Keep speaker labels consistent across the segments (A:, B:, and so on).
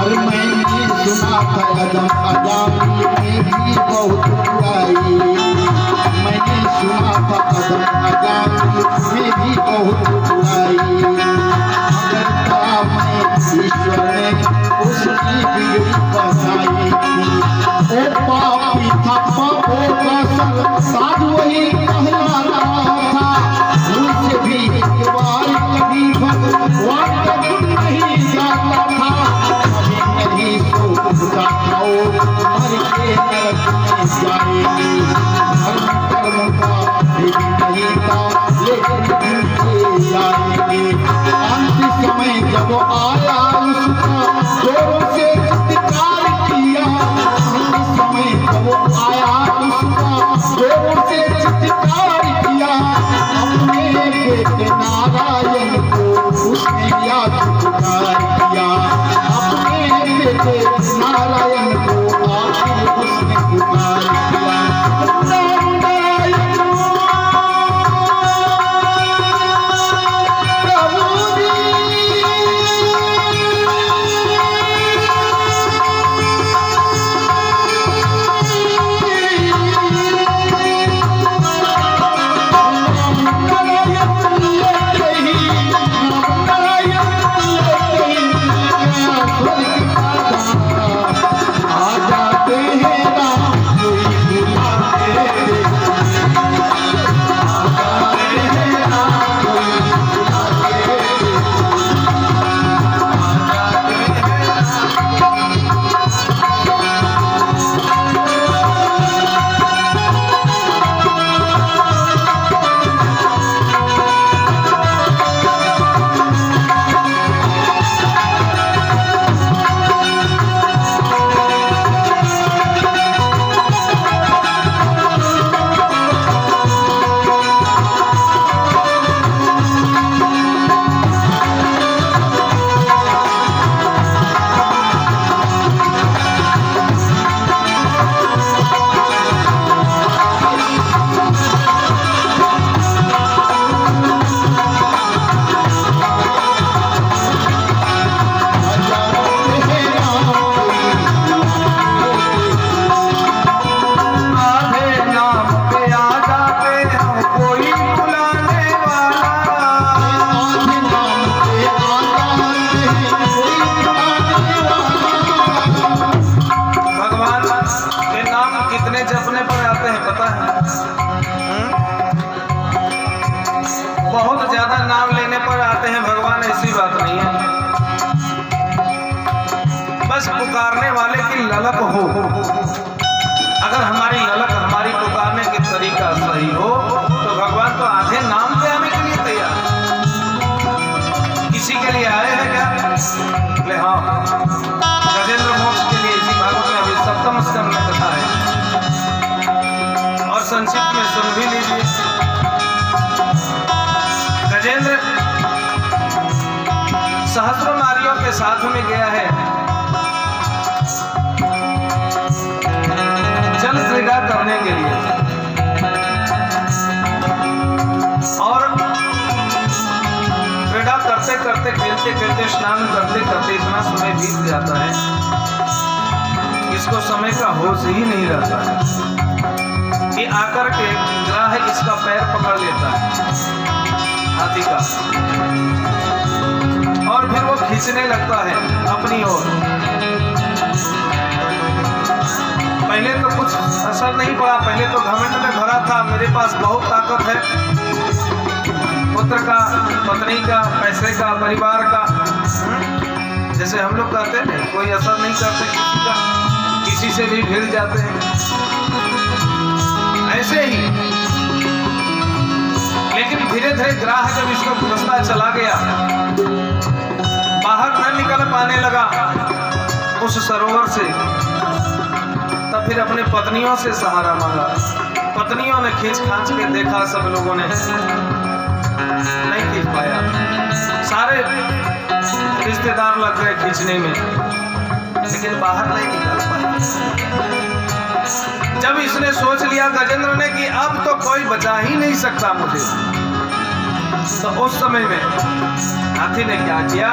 A: और मैंने सुना था अदम अजामिल में भी बहुत बुराई। मैंने सुना था अदम अजामिल में भी बहुत बुराई। मगर क्या मैं ईश्वर ने उसकी बिगड़ी बसाई थी। ओ पापी था पापों का सब साज वही कहला रहा था। मुझसे भी एक बार कभी भगवान का गुण नहीं जाता था। कभी नहीं सोचता था वो मर के नरक में जाएगी। धर्म कर्म का भी नहीं था लेकिन उनके जाएंगे। अंत समय जब आया उसका जोरों से चित्कार किया। अंत समय जब आया उसका जोरों से चित्कार किया। अपने बेटे नारायण को उसने याद पुकार किया। अपने बेटे नारायण को आखिर उसने पुकार किया।
B: बहुत ज्यादा नाम लेने पर आते हैं भगवान, ऐसी बात नहीं है। बस पुकारने वाले की ललक हो। अगर हमारी ललक, हमारी पुकारने की तरीका सही हो तो भगवान तो आधे नाम पे आने के लिए तैयार। किसी के लिए आए हैं क्या? बोले हाँ, गजेंद्र मोक्ष के लिए। इसी भागवत में अभी सप्तम स्कंद में कथा है और संक्षिप्त में सुन भी लीजिए। गजेंद्र सहस्रों नारियों के साथ में गया है जल क्रीड़ा करने के लिए, और क्रीड़ा करते करते, खेलते खेलते, स्नान करते करते इतना समय बीत जाता है इसको समय का होश ही नहीं रहता है कि आकर के ग्राह इसका पैर पकड़ लेता है हाथी का, और फिर वो खींचने लगता है अपनी ओर। पहले तो कुछ असर नहीं पड़ा, पहले तो घमंड में भरा था, मेरे पास बहुत ताकत है, पुत्र का, पत्नी का, पैसे का, परिवार का, जैसे हम लोग कहते हैं कोई असर नहीं करते किसी का, किसी से भी भिड़ जाते हैं, ऐसे ही। लेकिन धीरे धीरे ग्राह जब इसको घुसता चला गया, बाहर न निकल पाने लगा उस सरोवर से, तब फिर अपने पत्नियों से सहारा मांगा। पत्नियों ने खींच खांच के देखा, सब लोगों ने नहीं खींच पाया, सारे रिश्तेदार लग गए खींचने में, लेकिन बाहर नहीं निकल पाया। जब इसने सोच लिया गजेंद्र ने कि अब तो कोई बचा ही नहीं सकता मुझे, तो उस समय में हाथी ने क्या किया,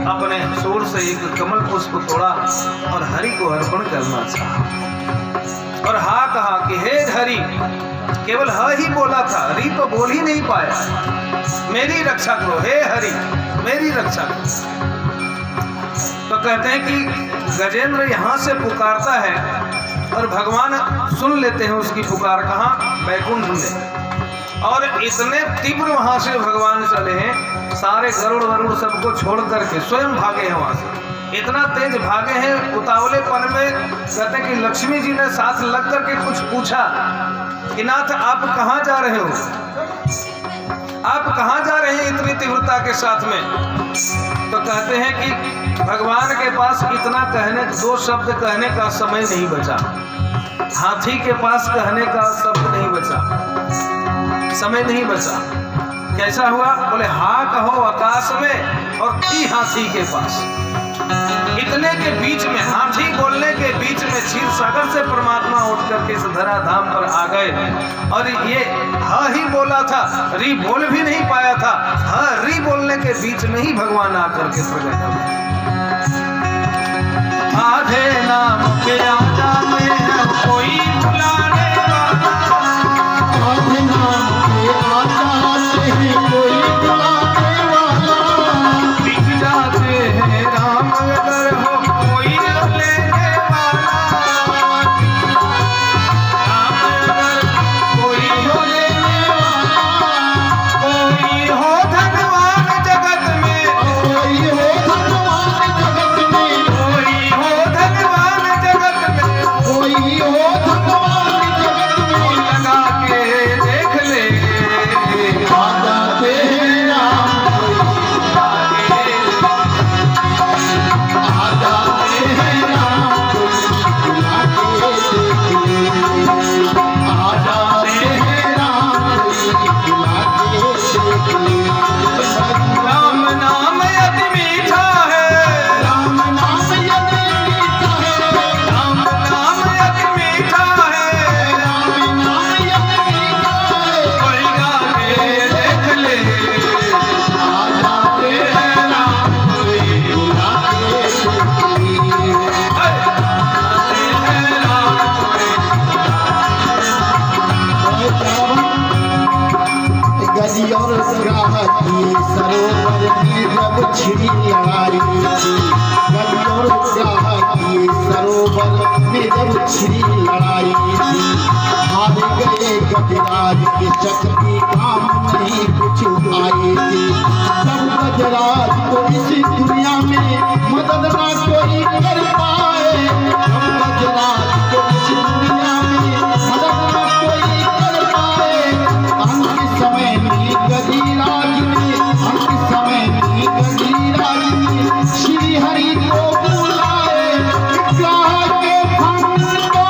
B: अपने सूंड से एक कमल पुष्प तोड़ा और हरि को अर्पण करना चाहा। और हा कहा कि हे हरि, केवल ह ही बोला था, हरि तो बोल ही नहीं पाया, मेरी रक्षा करो हे हरि, मेरी रक्षा करो। तो कहते हैं कि गजेंद्र यहाँ से पुकारता है और भगवान सुन लेते हैं उसकी पुकार, कहाँ, बैकुंठ में। और इतने तीव्र वहां से भगवान चले हैं, सारे गरुड़ वरुड़ सबको छोड़ करके स्वयं भागे हैं वहां से। इतना तेज भागे हैं, उतावलेपन में कहते हैं कि लक्ष्मी जी ने साथ लग करके कुछ पूछा कि नाथ आप कहाँ जा रहे हो, आप कहाँ जा रहे हैं इतनी तीव्रता के साथ में। तो कहते हैं कि भगवान के पास इतना कहने, दो शब्द कहने का समय नहीं बचा, हाथी के पास कहने का शब्द नहीं बचा, समय नहीं बचा। कैसा हुआ, बोले हाँ कहो आकाश में और थी हाथी के पास। इतने के बीच में, हाथी बोलने के बीच में क्षीर सागर से परमात्मा उठ करके इस धरा धाम पर आ गए। और ये हा ही बोला था, री बोल भी नहीं पाया था, हा री बोलने के बीच में ही भगवान आकर के प्रकट हुए। आधे नाम के आजा में कोई बुलाने वाला,
A: आधे नाम के आजा से कोई बुलाने वाला,
B: दिख जाते हैं राम अगर हो कोई लेने वाला, राम अगर कोई हो लेने वाला, कोई हो धनवान जगत में,
A: कोई हो भगवान जगत में,
B: कोई हो धनवान जगत में,
A: कोई हो भगवान जगत में,
B: लगा के देख ले
A: आ जाते हैं राम कोई, आ जाते हैं राम कोई बुला के देख ले, आ जाते हैं राम कोई बुला के देख ले।
B: राम नाम अति मीठा है,
A: राम नाम यदि मीठा है,
B: राम नाम अति मीठा है,
A: राम नाम यदि मीठा है,
B: कोई गा के देख ले
A: आ जाते हैं राम कोई बुला के देख ले। गजी और ग्राह की सरोवर की जब छिड़ी लड़ाई थी, गजी और ग्राह की सरोवर में जब छिड़ी लड़ाई थी, हार गए गजराज की शक्ति काम नहीं कुछ आई थी। जब गजराज को इस दुनिया में मदद ना कोई कर पाए, जब गजराज को इस दुनिया में मदद ना कोई कर पाए, अंत समय में गजराज ने, अंत समय में गजराज ने श्री हरि को बुलाए, ग्राह के फंद को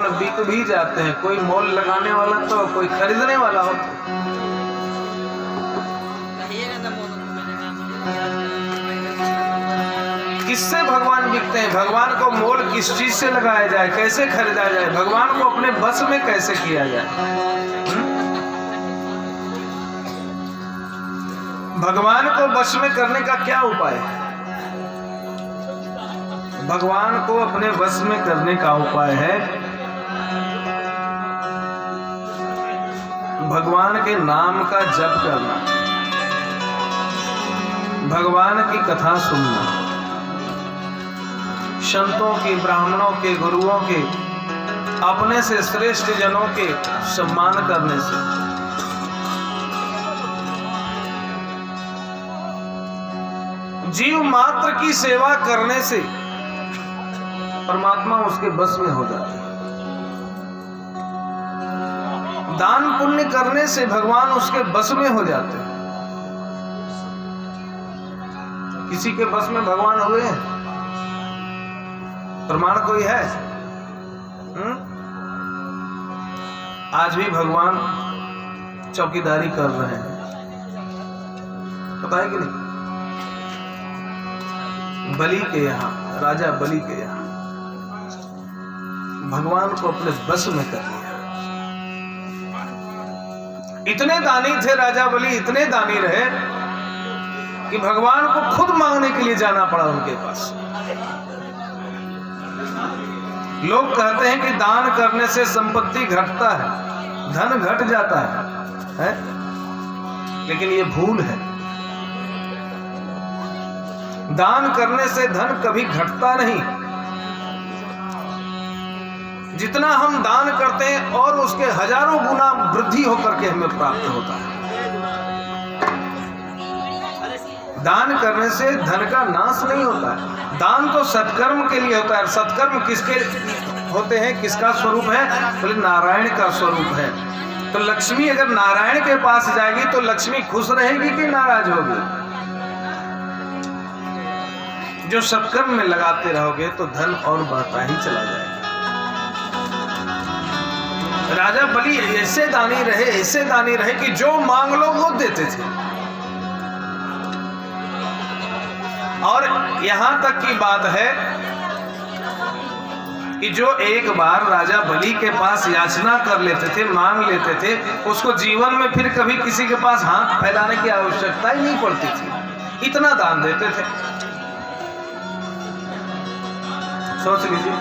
B: बिक भी जाते हैं, कोई मोल लगाने वाला तो कोई खरीदने वाला हो। किससे भगवान बिकते हैं, भगवान को मोल किस चीज से लगाया जाए, कैसे खरीदा जाए, भगवान को अपने बस में कैसे किया जाए। भगवान को बस में करने का क्या उपाय है? भगवान को अपने वश में करने का उपाय है भगवान के नाम का जप करना। भगवान की कथा सुनना, संतों के, ब्राह्मणों के, गुरुओं के, अपने से श्रेष्ठ जनों के सम्मान करने से, जीव मात्र की सेवा करने से परमात्मा उसके बस में हो जाता है। दान पुण्य करने से भगवान उसके बस में हो जाते हैं। किसी के बस में भगवान हुए हैं? प्रमाण कोई है? आज भी भगवान चौकीदारी कर रहे हैं, पता है कि नहीं? बलि के यहाँ, राजा बलि के यहाँ भगवान को अपने बस में कर लिया। इतने दानी थे राजा बलि, इतने दानी रहे कि भगवान को खुद मांगने के लिए जाना पड़ा उनके पास। लोग कहते हैं कि दान करने से संपत्ति घटता है, धन घट जाता है? लेकिन ये भूल है। दान करने से धन कभी घटता नहीं। जितना हम दान करते हैं और उसके हजारों गुना वृद्धि होकर के हमें प्राप्त होता है। दान करने से धन का नाश नहीं होता है। दान तो सत्कर्म के लिए होता है। सत्कर्म किसके होते हैं, किसका स्वरूप है? बोले नारायण का स्वरूप है। तो लक्ष्मी अगर नारायण के पास जाएगी तो लक्ष्मी खुश रहेगी कि नाराज होगी? जो सत्कर्म में लगाते रहोगे तो धन और बढ़ता ही चला जाएगा। राजा बलि ऐसे दानी रहे कि जो मांग लो वो देते थे। और यहां तक की बात है कि जो एक बार राजा बलि के पास याचना कर लेते थे, मांग लेते थे, उसको जीवन में फिर कभी किसी के पास हाथ फैलाने की आवश्यकता ही नहीं पड़ती थी। इतना दान देते थे। सोच लीजिए,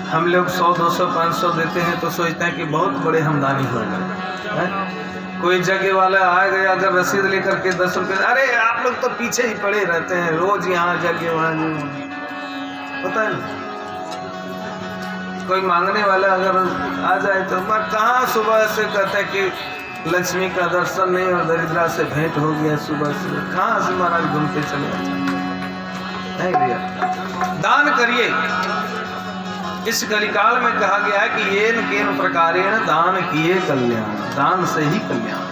B: हम लोग 100, 200, 500 देते हैं तो सोचते हैं कि बहुत बड़े हम दानी हो गए। कोई जगह वाला आ गया, अगर रसीद लेकर के 10 रुपये, अरे आप लोग तो पीछे ही पड़े रहते हैं, रोज यहाँ जगह वहाँ, पता है ना? कोई मांगने वाला अगर आ जाए तो मैं कहाँ सुबह से कहता है कि लक्ष्मी का दर्शन नहीं और दरिद्रा से भेंट हो गया सुबह से, कहाँ से महाराज घूमते चले जाते नहीं भैया। दान करिए। इस कलिकाल में कहा गया है कि येन केन प्रकारेण दान किए कल्याण, दान से ही कल्याण।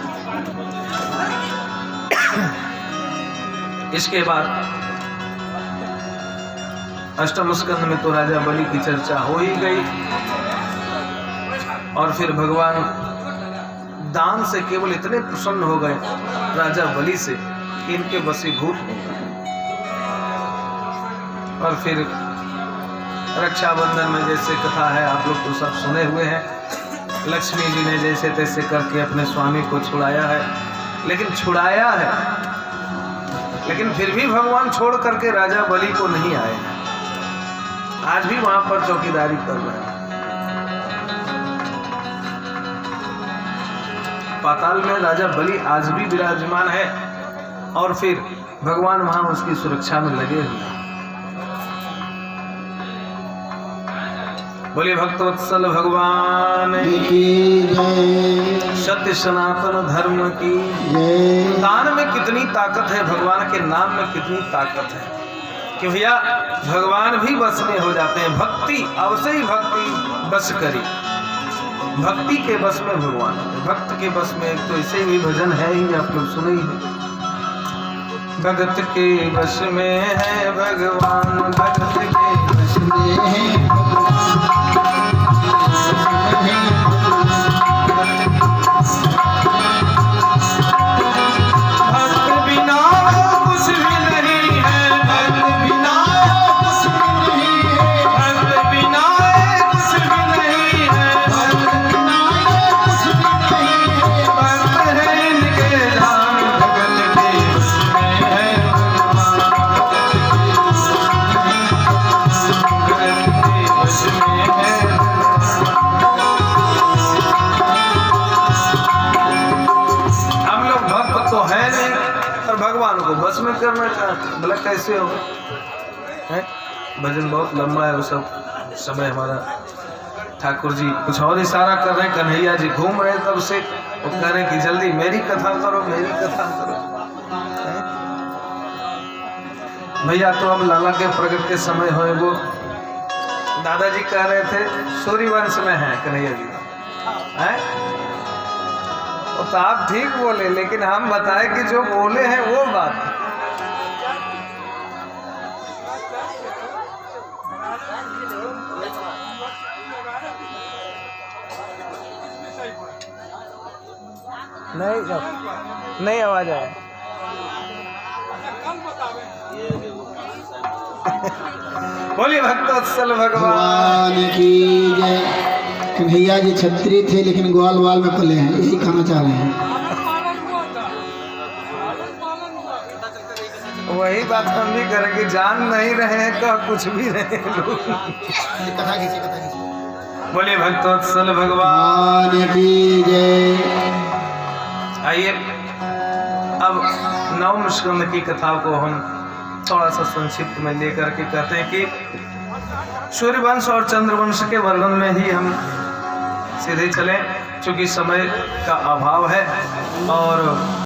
B: इसके बाद अष्टम स्कंद में तो राजा बलि की चर्चा हो ही गई। और फिर भगवान दान से केवल इतने प्रसन्न हो गए राजा बलि से कि इनके वशीभूत हो गए। और फिर रक्षाबंधन में जैसे कथा है, आप लोग तो सब सुने हुए हैं, लक्ष्मी जी ने जैसे तैसे करके अपने स्वामी को छुड़ाया है। लेकिन छुड़ाया है, लेकिन फिर भी भगवान छोड़ करके राजा बलि को नहीं आए हैं। आज भी वहां पर चौकीदारी कर रहे हैं। पाताल में राजा बलि आज भी विराजमान है और फिर भगवान वहां उसकी सुरक्षा में लगे हुए हैं। बोले भक्तवत्सल भगवान की जय, सत्य सनातन धर्म की जय। दान में कितनी ताकत है, भगवान के नाम में कितनी ताकत है कि भैया भगवान भी बस में हो जाते हैं। भक्ति अवश्य ही भक्ति बस करी, भक्ति के बस में भगवान, भक्त के बस में। एक तो ऐसे भी भजन है ही, आप लोग सुने ही है, भगत के बस में है भगवान, भगत के बस में है
C: है
B: भगवान को बस में करना चाहते, बोला कैसे होगा? है भजन बहुत लंबा है, वो सब समय हमारा। ठाकुर जी कुछ और इशारा कर रहे हैं, कन्हैया जी घूम रहे तब से, वो कह रहे हैं कि जल्दी मेरी कथा करो, मेरी कथा करो। भैया तो अब लाला के प्रगट के समय होए, वो दादाजी कह रहे थे सूर्यवंश में है कन्हैया जी, हैं? तो आप ठीक बोले, लेकिन हम बताए कि जो बोले हैं वो बात। नहीं आवाज आया। बोलिए भक्तवत्सल भगवान
A: की जय। कन्हैया जी छत्री थे लेकिन ग्वाल वाल में पले हैं, यही कहना चाह रहे हैं।
B: वही बात हम भी करेंगे, जान नहीं रहे हैं तो कुछ भी रहे लोग।
A: कथा खींचे।
B: बोलिए भक्तवत्सल भगवान
A: की जय।
B: आइए अब नवम स्कंद की कथा को हम थोड़ा सा संक्षिप्त में लेकर के कहते हैं कि सूर्यवंश और चंद्रवंश के वर्णन में ही हम सीधे चलें, क्योंकि समय का अभाव है और